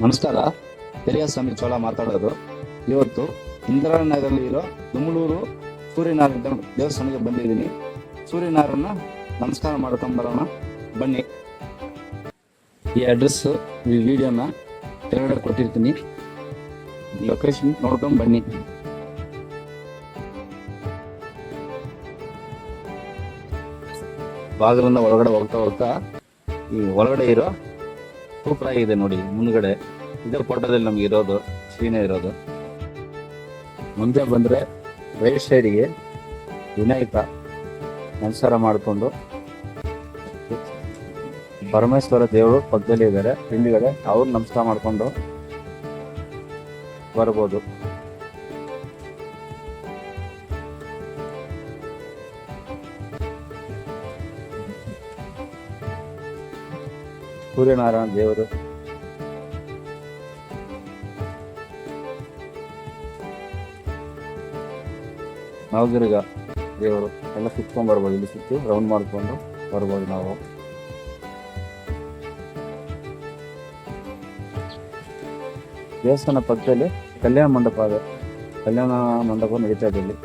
ನಮಸ್ಕಾರ. ಸ್ವಾಮಿ ಚೋಳ ಮಾತಾಡೋದು. ಇವತ್ತು ಇಂದಿರಾನಗರದಲ್ಲಿ ಇರೋ ದುಮಳೂರು ಸೂರ್ಯನಾರಾಯಣ ದೇವಸ್ಥಾನಕ್ಕೆ ಬಂದಿದ್ದೀನಿ. ಸೂರ್ಯನಾರಾಯಣ ನಮಸ್ಕಾರ ಮಾಡ್ಕೊಂಬರೋಣ ಬನ್ನಿ. ಈ ಅಡ್ರೆಸ್ ಈ ವಿಡಿಯೋನ ಕೆಳಗಡೆ ಕೊಟ್ಟಿರ್ತೀನಿ, ಲೊಕೇಶನ್ ನೋಡ್ಕೊಂಡು ಬನ್ನಿ. ಬಾಗಿಲಿಂದ ಒಳಗಡೆ ಹೋಗ್ತಾ ಹೋಗ್ತಾ ಈ ಒಳಗಡೆ ಇರೋ ಸೂಪರ್ ಆಗಿದೆ ನೋಡಿ. ಮುಂದ್ಗಡೆ ಇದರ ಫೋಟೋದಲ್ಲಿ ನಮ್ಗೆ ಇರೋದು ಶ್ರೀನೇ ಇರೋದು. ಮುಂದೆ ಬಂದ್ರೆ ರೈಟ್ ಸೈಡ್ಗೆ ವಿನಾಯಕ ನಮಸ್ಕಾರ ಮಾಡಿಕೊಂಡು ಪರಮೇಶ್ವರ ದೇವರು ಪಕ್ಕದಲ್ಲಿ ಇದ್ದಾರೆ. ಹಿಂದ್ಗಡೆ ಅವ್ರು ನಮಸ್ಕಾರ ಮಾಡಿಕೊಂಡು ಬರ್ಬೋದು. ಸೂರ್ಯನಾರಾಯಣ ದೇವರು ನವದುರ್ಗ ದೇವರು ಎಲ್ಲ ಸುತ್ಕೊಂಡ್ ಬರ್ಬೋದು. ಇಲ್ಲಿ ಸುತ್ತು ರೌಂಡ್ ಮಾಡ್ಕೊಂಡು ಬರ್ಬೋದು ನಾವು. ದೇವಸ್ಥಾನ ಪಕ್ಕದಲ್ಲಿ ಕಲ್ಯಾಣ ಮಂಟಪ ಇದೆ. ಕಲ್ಯಾಣ ಮಂಟಪ ನಡೀತಾ ಇದೆ ಇಲ್ಲಿ.